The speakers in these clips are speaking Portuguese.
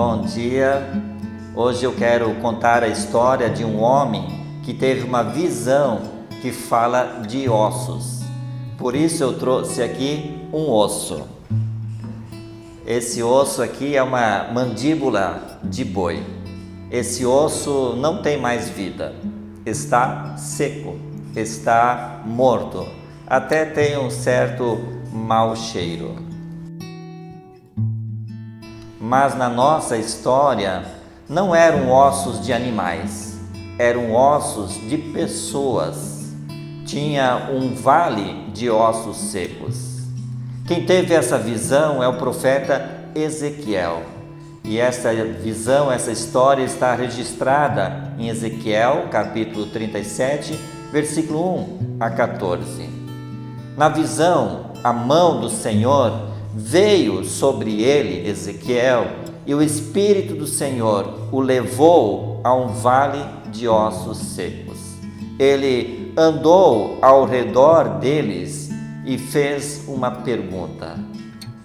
bom dia. Hoje eu quero contar a história de um homem que teve uma visão que fala de ossos. Por isso eu trouxe aqui um osso. Esse osso aqui é uma mandíbula de boi. Esse osso não tem mais vida, está seco, está morto, até tem um certo mau cheiro. Mas na nossa história não eram ossos de animais, eram ossos de pessoas. Tinha um vale de ossos secos. Quem teve essa visão é o profeta Ezequiel. E essa visão, essa história está registrada em Ezequiel, capítulo 37, versículo 1 a 14. Na visão, a mão do Senhor veio sobre ele, Ezequiel, e o Espírito do Senhor o levou a um vale de ossos secos. Ele andou ao redor deles e fez uma pergunta: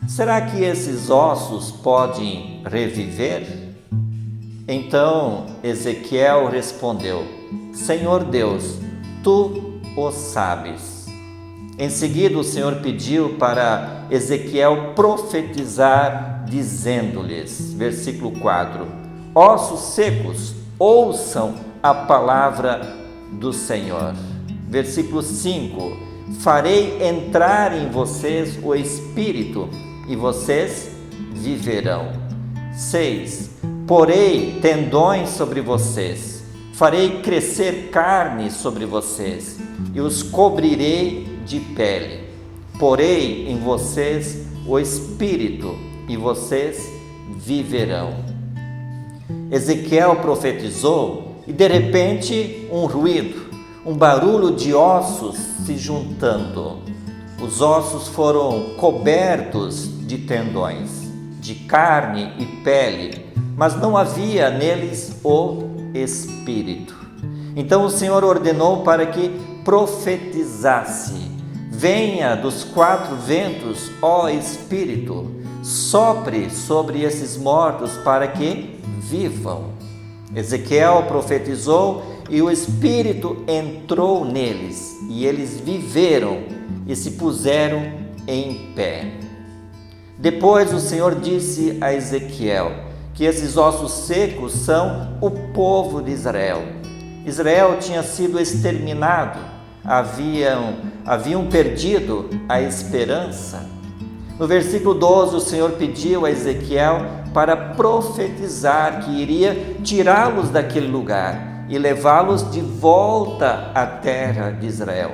será que esses ossos podem reviver? Então Ezequiel respondeu: Senhor Deus, tu o sabes. Em seguida o Senhor pediu para Ezequiel profetizar, dizendo-lhes, versículo 4: ossos secos, ouçam a palavra do Senhor. Versículo 5: farei entrar em vocês o Espírito e vocês viverão. 6: porei tendões sobre vocês, farei crescer carne sobre vocês e os cobrirei de pele. Porei em vocês o Espírito e vocês viverão. Ezequiel profetizou e de repente um ruído, um barulho de ossos se juntando. Os ossos foram cobertos de tendões, de carne e pele, mas não havia neles o Espírito. Então o Senhor ordenou para que profetizasse: venha dos quatro ventos, ó Espírito, sopre sobre esses mortos para que vivam. Ezequiel profetizou e o Espírito entrou neles, e eles viveram e se puseram em pé. Depois o Senhor disse a Ezequiel que esses ossos secos são o povo de Israel. Israel tinha sido exterminado, haviam perdido a esperança. No versículo 12, o Senhor pediu a Ezequiel para profetizar que iria tirá-los daquele lugar e levá-los de volta à terra de Israel.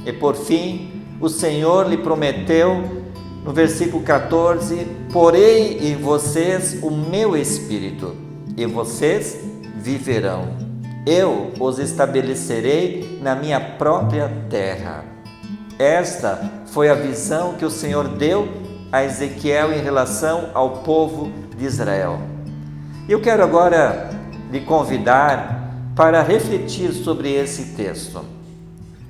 E por fim, o Senhor lhe prometeu, no versículo 14: porei em vocês o meu Espírito, e vocês viverão. Eu os estabelecerei na minha própria terra. Esta foi a visão que o Senhor deu a Ezequiel em relação ao povo de Israel. Eu quero agora lhe convidar para refletir sobre esse texto.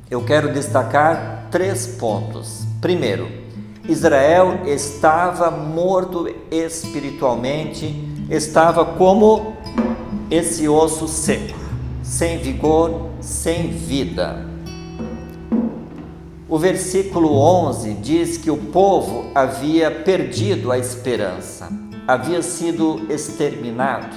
Eu quero destacar 3 pontos. Primeiro, Israel estava morto espiritualmente, estava como esse osso seco, sem vigor, sem vida. O versículo 11 diz que o povo havia perdido a esperança, havia sido exterminado.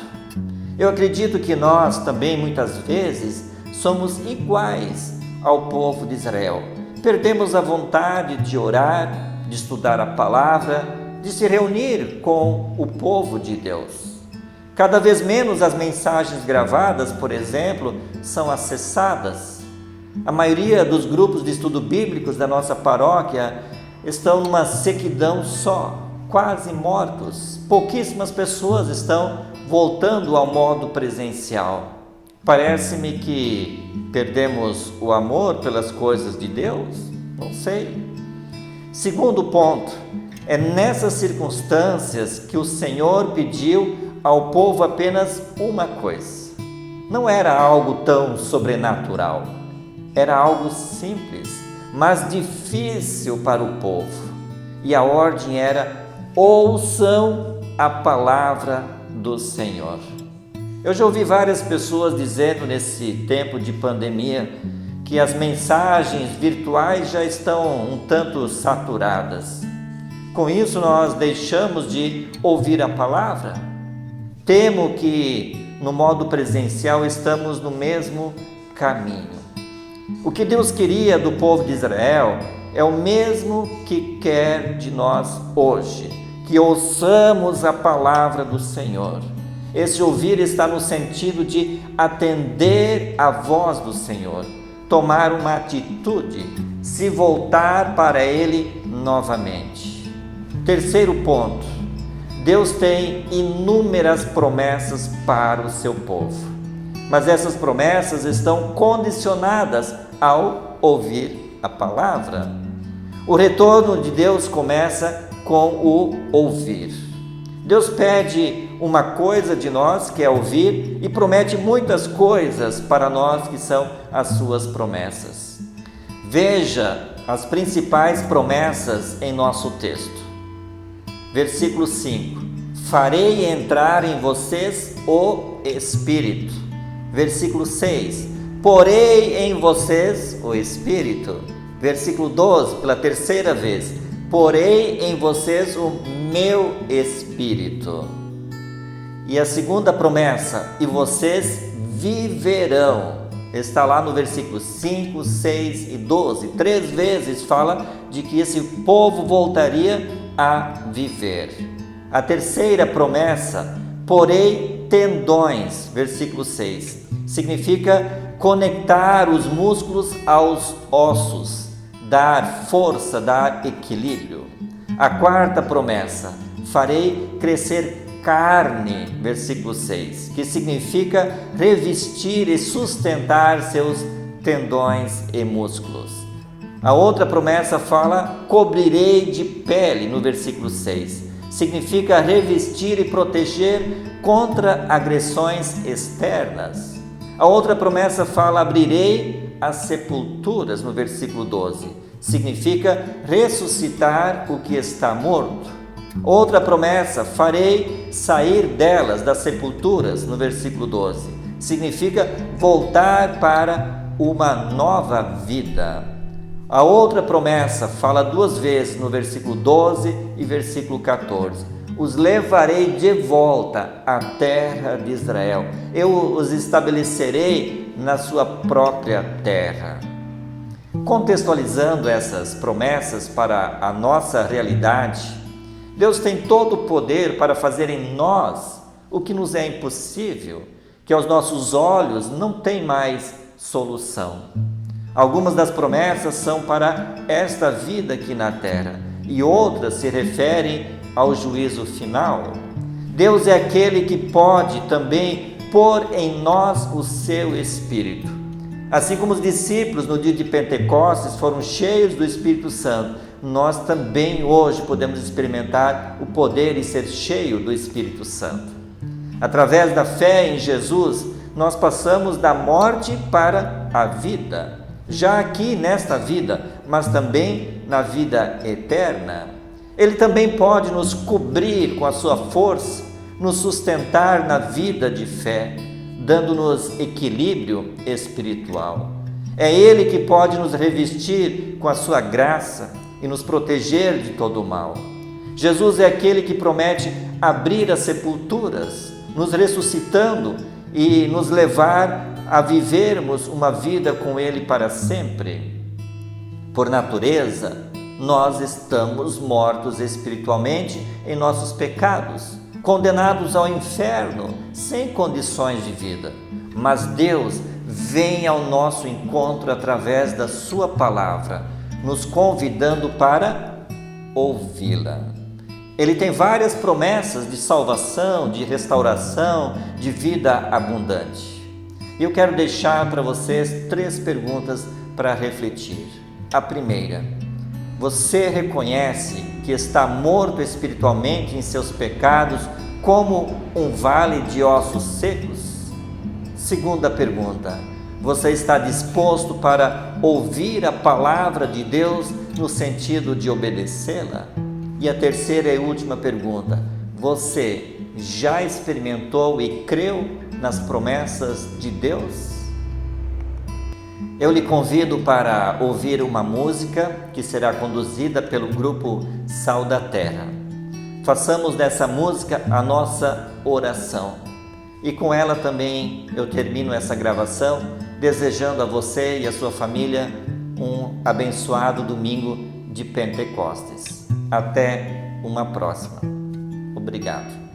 Eu acredito que nós também muitas vezes somos iguais ao povo de Israel. Perdemos a vontade de orar, de estudar a palavra, de se reunir com o povo de Deus. Cada vez menos as mensagens gravadas, por exemplo, são acessadas. A maioria dos grupos de estudo bíblicos da nossa paróquia estão numa sequidão só, quase mortos. Pouquíssimas pessoas estão voltando ao modo presencial. Parece-me que perdemos o amor pelas coisas de Deus? Não sei. Segundo ponto, é nessas circunstâncias que o Senhor pediu ao povo apenas uma coisa. Não era algo tão sobrenatural, era algo simples, mas difícil para o povo. E a ordem era: ouçam a palavra do Senhor. Eu já ouvi várias pessoas dizendo nesse tempo de pandemia que as mensagens virtuais já estão um tanto saturadas. Com isso, nós deixamos de ouvir a palavra. Temo que no modo presencial estamos no mesmo caminho. O que Deus queria do povo de Israel é o mesmo que quer de nós hoje, que ouçamos a palavra do Senhor. Esse ouvir está no sentido de atender à voz do Senhor, tomar uma atitude, se voltar para Ele novamente. Terceiro ponto, Deus tem inúmeras promessas para o seu povo, mas essas promessas estão condicionadas ao ouvir a palavra. O retorno de Deus começa com o ouvir. Deus pede uma coisa de nós, que é ouvir, e promete muitas coisas para nós, que são as suas promessas. Veja as principais promessas em nosso texto. Versículo 5: farei entrar em vocês o Espírito. Versículo 6: porei em vocês o Espírito. Versículo 12, pela terceira vez: porei em vocês o meu Espírito. E a segunda promessa: e vocês viverão. Está lá no versículo 5, 6 e 12. 3 vezes fala de que esse povo voltaria a viver. A terceira promessa: porei tendões. Versículo 6. Significa conectar os músculos aos ossos, dar força, dar equilíbrio. A quarta promessa: farei crescer carne, versículo 6, que significa revestir e sustentar seus tendões e músculos. A outra promessa fala: cobrirei de pele, no versículo 6, significa revestir e proteger contra agressões externas. A outra promessa fala: abrirei as sepulturas, no versículo 12, significa ressuscitar o que está morto. Outra promessa: farei sair delas, das sepulturas, no versículo 12, significa voltar para uma nova vida. A outra promessa fala 2 vezes, no versículo 12 e versículo 14: os levarei de volta à terra de Israel, eu os estabelecerei na sua própria terra. Contextualizando essas promessas para a nossa realidade, Deus tem todo o poder para fazer em nós o que nos é impossível, que aos nossos olhos não tem mais solução. Algumas das promessas são para esta vida aqui na terra e outras se referem ao juízo final. Deus é aquele que pode também pôr em nós o seu Espírito. Assim como os discípulos no dia de Pentecostes foram cheios do Espírito Santo, nós também hoje podemos experimentar o poder e ser cheio do Espírito Santo. Através da fé em Jesus, nós passamos da morte para a vida, já aqui nesta vida, mas também na vida eterna. Ele também pode nos cobrir com a sua força, nos sustentar na vida de fé, dando-nos equilíbrio espiritual. É Ele que pode nos revestir com a sua graça e nos proteger de todo o mal. Jesus é aquele que promete abrir as sepulturas, nos ressuscitando e nos levar a vivermos uma vida com Ele para sempre. Por natureza, nós estamos mortos espiritualmente em nossos pecados, condenados ao inferno, sem condições de vida. Mas Deus vem ao nosso encontro através da sua palavra, nos convidando para ouvi-la. Ele tem várias promessas de salvação, de restauração, de vida abundante. E eu quero deixar para vocês 3 perguntas para refletir. A primeira: você reconhece que está morto espiritualmente em seus pecados, como um vale de ossos secos? Segunda pergunta: você está disposto para ouvir a palavra de Deus no sentido de obedecê-la? E a terceira e última pergunta: você já experimentou e creu nas promessas de Deus? Eu lhe convido para ouvir uma música que será conduzida pelo grupo Sal da Terra. Façamos dessa música a nossa oração. E com ela também eu termino essa gravação, desejando a você e a sua família um abençoado domingo de Pentecostes. Até uma próxima. Obrigado.